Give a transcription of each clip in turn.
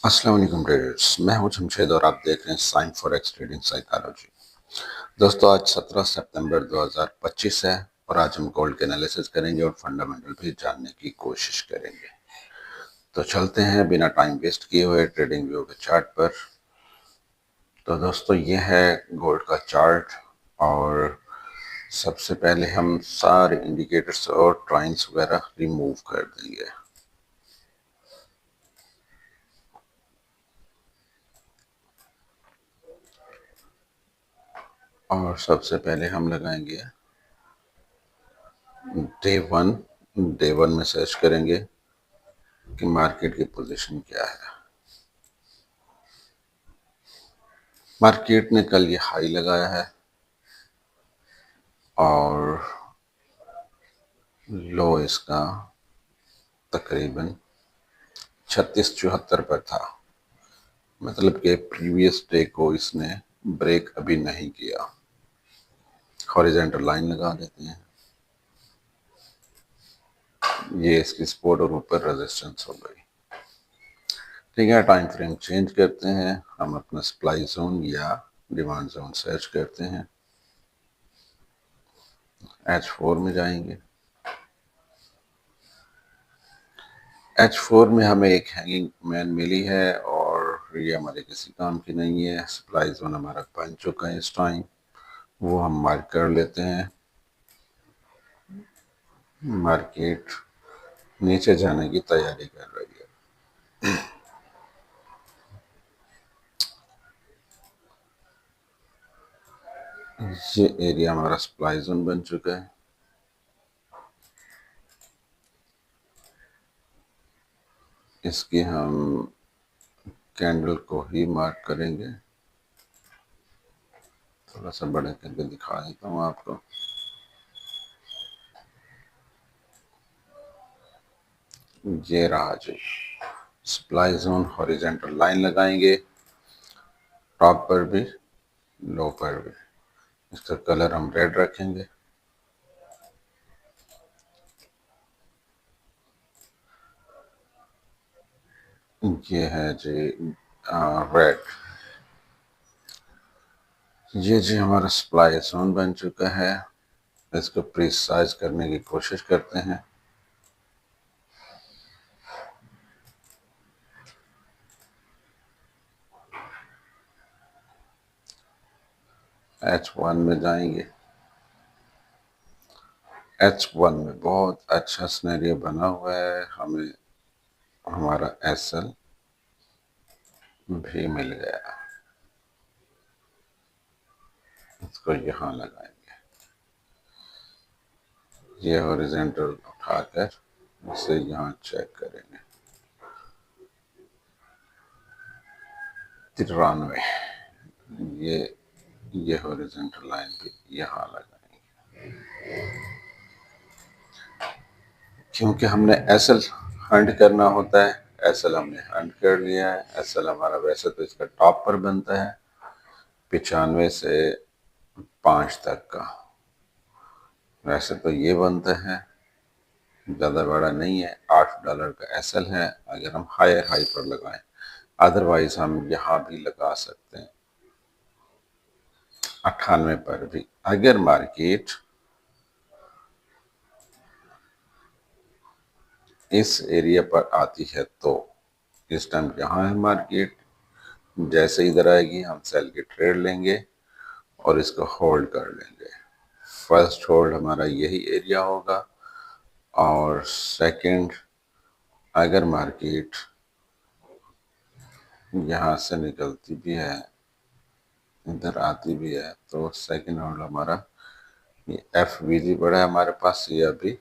अस्सलाम वालेकुम ट्रेडर्स। मैं हूं जमशेद और आप देख रहे हैं साइन फॉरेक्स ट्रेडिंग साइकोलॉजी। दोस्तों, आज 17 सितंबर 2025 है और आज हम गोल्ड के एनालिसिस करेंगे और फंडामेंटल भी जानने की कोशिश करेंगे। तो चलते हैं बिना टाइम वेस्ट किए हुए ट्रेडिंग व्यू के चार्ट पर। तो दोस्तों, ये है गोल्ड का चार्ट और सबसे पहले हम सारे इंडिकेटर्स और ट्राइंस वगैरह रिमूव कर देंगे। और सबसे पहले हम लगाएंगे डे वन में सर्च करेंगे कि मार्केट की पोजीशन क्या है। मार्केट ने कल ये हाई लगाया है और लो इसका तकरीबन 3674 पर था। मतलब कि प्रीवियस डे को इसने ब्रेक अभी नहीं किया। हॉरिजॉन्टल लाइन लगा देते हैं, ये इसकी सपोर्ट और ऊपर रेजिस्टेंस हो गई। ठीक है, टाइम फ्रेम चेंज करते हैं। हम अपना सप्लाई जोन या डिमांड जोन सर्च करते हैं। H4 में जाएंगे। H4 में हमें एक हैंगिंग मैन मिली है और ये हमारे किसी काम की नहीं है। सप्लाई जोन हमारा बन चुका है इस टाइम, वो हम मार्क कर लेते हैं। मार्केट नीचे जाने की तैयारी कर रही है। ये एरिया हमारा सप्लाई जोन बन चुका है। इसकी हम कैंडल को ही मार्क करेंगे। थोड़ा सा बड़ा करके दिखा देता हूँ आपको। ये रहा जी सप्लाई जोन। हॉरिजॉन्टल लाइन लगाएंगे, टॉप पर भी लो पर भी। इसका कलर हम रेड रखेंगे। ये है जी रेड। ये जी हमारा सप्लाई जोन बन चुका है। इसको प्रिसाइज करने की कोशिश करते हैं। H1 में जाएंगे। H1 में बहुत अच्छा सिनेरियो बना हुआ है। हमें हमारा SL भी मिल गया। इसको यहाँ लगाएंगे। ये हॉरिजॉन्टल उठाकर इसे यहाँ चेक करेंगे। 93। ये हॉरिजॉन्टल लाइन भी यहाँ लगाएंगे क्योंकि हमने एसएल हंट करना होता है। एसएल हमने हंट कर लिया है। एसएल हमारा वैसे तो इसका टॉप पर बनता है 95 से 5 तक का। वैसे तो ये बनता है, ज़्यादा बड़ा नहीं है। $8 का एसएल है अगर हम हायर हाई पर लगाएं। अदरवाइज हम यहाँ भी लगा सकते हैं 98 पर भी। अगर मार्केट इस एरिया पर आती है तो इस टाइम यहाँ है मार्केट। जैसे इधर आएगी हम सेल की ट्रेड लेंगे और इसको होल्ड कर लेंगे। फर्स्ट होल्ड हमारा यही एरिया होगा और सेकंड अगर मार्केट यहाँ से निकलती भी है, इधर आती भी है, तो सेकंड होल्ड हमारा ये FVG पड़ा है हमारे पास। ये अभी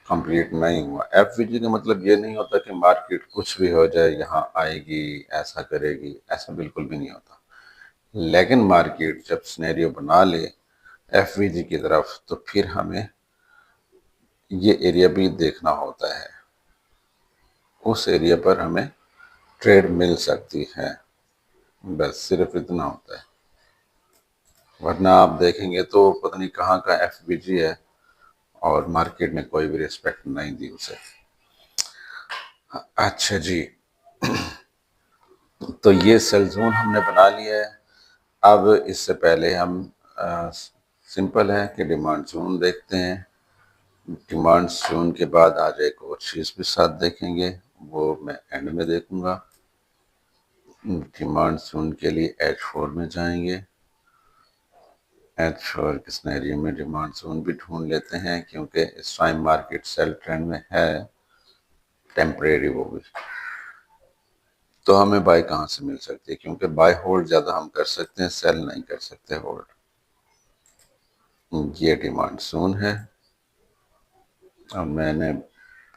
कंप्लीट नहीं हुआ। FVG का मतलब ये नहीं होता कि मार्केट कुछ भी हो जाए यहाँ आएगी ऐसा करेगी, ऐसा बिल्कुल भी नहीं होता। लेकिन मार्केट जब सिनेरियो बना ले FVG की तरफ तो फिर हमें ये एरिया भी देखना होता है। उस एरिया पर हमें ट्रेड मिल सकती है, बस सिर्फ इतना होता है। वरना आप देखेंगे तो पता नहीं कहाँ का FVG है और मार्केट ने कोई भी रिस्पेक्ट नहीं दी उसे। अच्छा जी, तो ये सेल जोन हमने बना लिया है। अब इससे पहले हम सिंपल है कि डिमांड जोन देखते हैं। डिमांड जोन के बाद आज एक और चीज़ भी साथ देखेंगे, वो मैं एंड में देखूंगा। डिमांड जोन के लिए H4 में जाएंगे। H4 के सिनेरियो में डिमांड जोन भी ढूंढ लेते हैं, क्योंकि इस टाइम मार्केट सेल ट्रेंड में है, टेम्परेरी वो भी। तो हमें बाय कहाँ से मिल सकती है, क्योंकि बाय होल्ड ज़्यादा हम कर सकते हैं, सेल नहीं कर सकते होल्ड। ये डिमांड जोन है। अब मैंने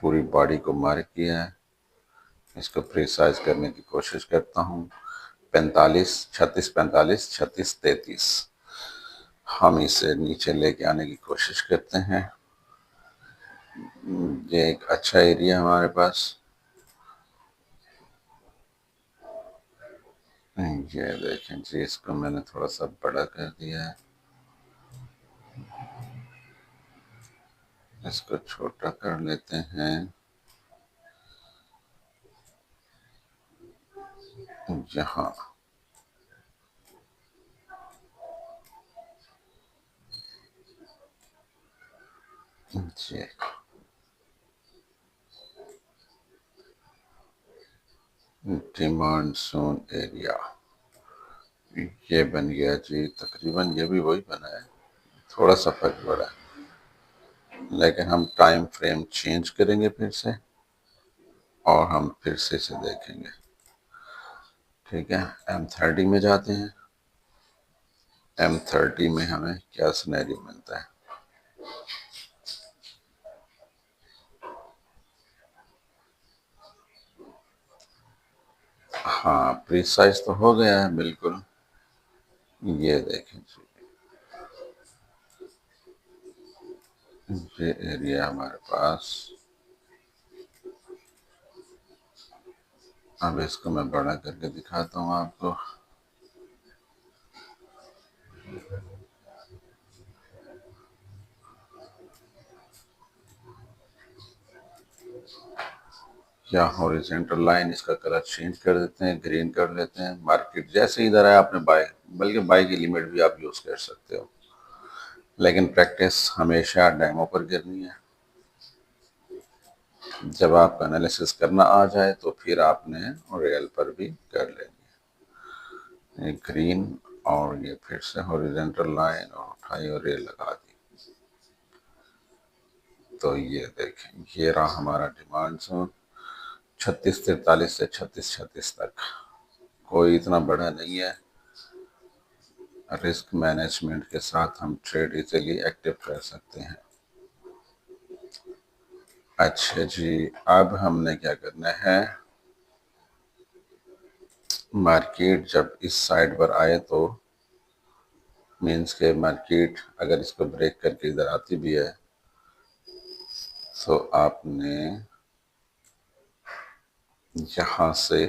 पूरी बॉडी को मार्क किया है, इसको प्रिसाइज करने की कोशिश करता हूँ। 45, 36, 45, 36, 33 हम इसे नीचे लेके आने की कोशिश करते हैं। ये एक अच्छा एरिया हमारे पास। ये देखें जी, इसको मैंने थोड़ा सा बड़ा कर दिया है, इसको छोटा कर लेते हैं। यहाँ जी डिमांड जोन एरिया ये बन गया जी। तकरीबन ये भी वही बना है, थोड़ा सा फर्क पड़ा है, लेकिन हम टाइम फ्रेम चेंज करेंगे फिर से और हम फिर से इसे देखेंगे। ठीक है, M30 में जाते हैं। M30 में हमें क्या सिनेरियो मिलता है। हाँ, प्रिसाइज तो हो गया है बिल्कुल। ये देखें जी, ये एरिया हमारे पास। अब इसको मैं बड़ा करके दिखाता हूँ आपको। या हॉरिजॉन्टल लाइन, इसका कलर चेंज कर देते हैं, ग्रीन कर लेते हैं। मार्केट जैसे इधर आया आपने बाय, बल्कि बाय की लिमिट भी आप यूज़ कर सकते हो, लेकिन प्रैक्टिस हमेशा डेमो पर करनी है। जब आपका एनालिसिस करना आ जाए तो फिर आपने रियल पर भी कर लेनी है। ग्रीन और ये फिर से हॉरिजॉन्टल लाइन और उठाई और ये लगा दी। तो ये देखें, ये रहा हमारा डिमांड जोन 3643 से 3636 तक। कोई इतना बड़ा नहीं है, रिस्क मैनेजमेंट के साथ हम ट्रेड इजीली एक्टिव कर सकते हैं। अच्छा जी, अब हमने क्या करना है, मार्केट जब इस साइड पर आए तो मीन्स के मार्केट अगर इसको ब्रेक करके इधर आती भी है तो आपने यहाँ से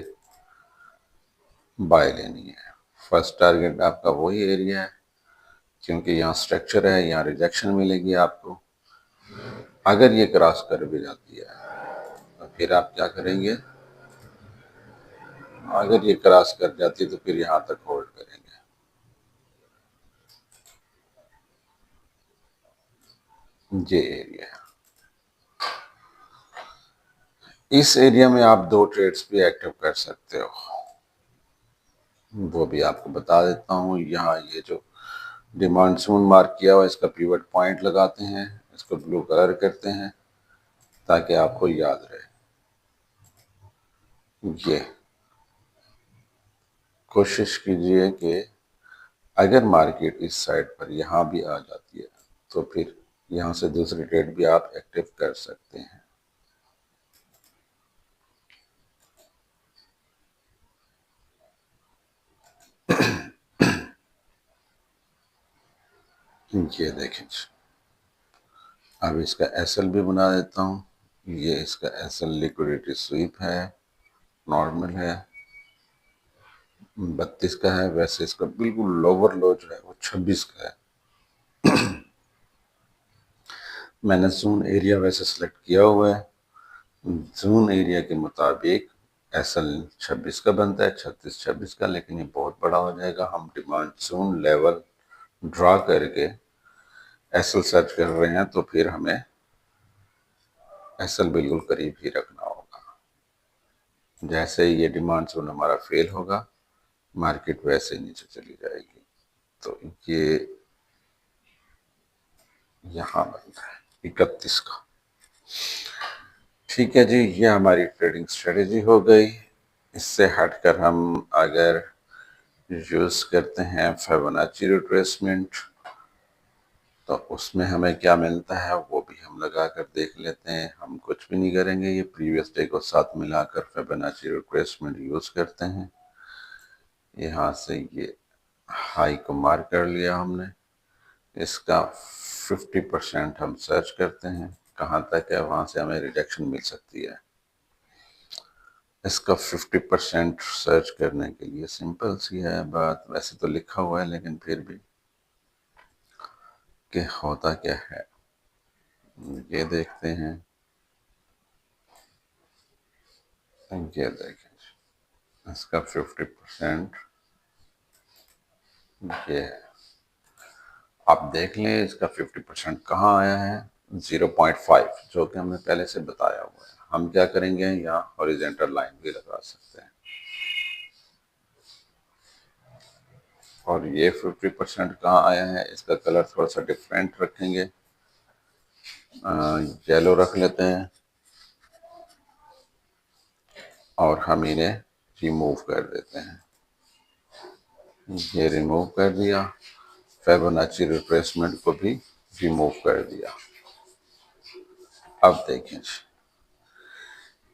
बाय लेनी है। फर्स्ट टारगेट आपका वही एरिया है, क्योंकि यहाँ स्ट्रक्चर है, यहाँ रिजेक्शन मिलेगी आपको। अगर ये क्रॉस कर भी जाती है तो फिर आप क्या करेंगे, अगर ये क्रॉस कर जाती है तो फिर यहाँ तक होल्ड करेंगे। ये एरिया है, इस एरिया में आप 2 ट्रेड्स भी एक्टिव कर सकते हो, वो भी आपको बता देता हूँ। यहाँ ये जो डिमांड जोन मार्क किया हुआ, इसका पिवट पॉइंट लगाते हैं, इसको ब्लू कलर करते हैं ताकि आपको याद रहे। ये कोशिश कीजिए कि अगर मार्केट इस साइड पर यहाँ भी आ जाती है तो फिर यहाँ से दूसरी ट्रेड भी आप एक्टिव कर सकते हैं। ये देखें, अब इसका एसएल भी बना देता हूँ। ये इसका एसएल लिक्विडिटी स्वीप है, नॉर्मल है, 32 का है। वैसे इसका बिल्कुल लोअर लो जो है वो 26 का है। मैंने जोन एरिया वैसे सिलेक्ट किया हुआ है, जोन एरिया के मुताबिक एसएल 26 का बनता है, 36-26 का, लेकिन ये बहुत बड़ा हो जाएगा। हम डिमांड जोन लेवल ड्रा करके एसएल सर्च कर रहे हैं, तो फिर हमें एसएल बिल्कुल करीब ही रखना होगा। जैसे ही ये डिमांड जोन हमारा फेल होगा, मार्केट वैसे ही नीचे चली जाएगी। तो ये यहाँ बनता है 31 का। ठीक है जी, ये हमारी ट्रेडिंग स्ट्रेटेजी हो गई। इससे हटकर हम अगर यूज करते हैं फिबोनाची रिट्रेसमेंट, तो उसमें हमें क्या मिलता है वो भी हम लगा कर देख लेते हैं। हम कुछ भी नहीं करेंगे, ये प्रीवियस डे को साथ मिलाकर फिबोनाची रिट्रेसमेंट यूज करते हैं। यहाँ से ये हाई को मार्क कर लिया हमने, इसका 50% हम सर्च करते हैं, कहाँ तक है, वहाँ से हमें रिजेक्शन मिल सकती है। इसका 50% सर्च करने के लिए सिंपल सी है बात, वैसे तो लिखा हुआ है लेकिन फिर भी कि होता क्या है ये देखते हैं। ये देखें, इसका 50% ये है। आप देख लें इसका 50% कहाँ आया है, 0.5, जो कि हमने पहले से बताया हुआ है। हम क्या करेंगे, यहाँ हॉरिजेंटल लाइन भी लगा सकते हैं। और ये 50% कहाँ आया है, इसका कलर थोड़ा सा डिफरेंट रखेंगे, येलो रख लेते हैं, और हम इन्हें रिमूव कर देते हैं। ये रिमूव कर दिया, फिबोनाची रिट्रेसमेंट को भी रिमूव कर दिया। अब देखें,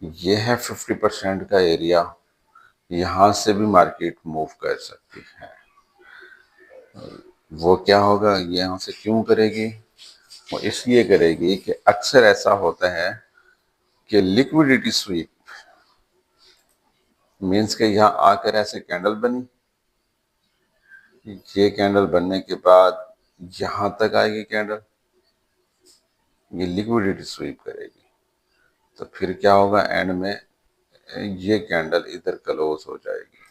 ये है 50% का एरिया, यहाँ से भी मार्केट मूव कर सकती है। वो क्या होगा, ये यहाँ से क्यों करेगी, वो इसलिए करेगी कि अक्सर ऐसा होता है कि लिक्विडिटी स्वीप मीन्स के यहाँ आकर ऐसे कैंडल बनी, ये कैंडल बनने के बाद यहाँ तक आएगी कैंडल, ये लिक्विडिटी स्वीप करेगी। तो फिर क्या होगा, एंड में ये कैंडल इधर क्लोज हो जाएगी।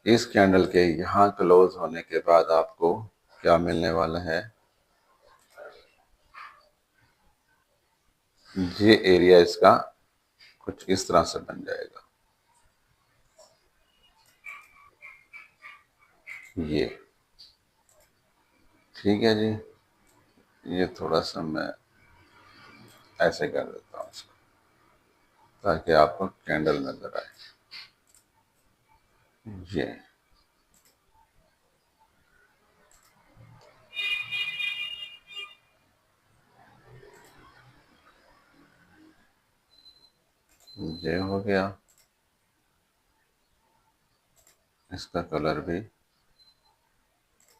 इस कैंडल के यहाँ क्लोज होने के बाद आपको क्या मिलने वाला है, ये एरिया इसका कुछ इस तरह से बन जाएगा। ये ठीक है जी, ये थोड़ा सा मैं ऐसे कर देता हूँ इसको, ताकि आपको कैंडल नजर आए। ये हो गया, इसका कलर भी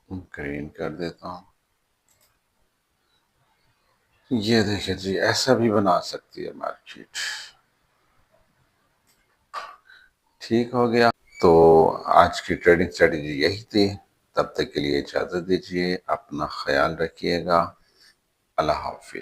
ग्रीन कर देता हूँ। ये देखिए जी, ऐसा भी बना सकती है मार्केट। ठीक हो गया। तो आज की ट्रेडिंग स्ट्रेटेजी यही थी। तब तक के लिए इजाज़त दीजिए, अपना ख्याल रखिएगा। अल्लाह हाफिज।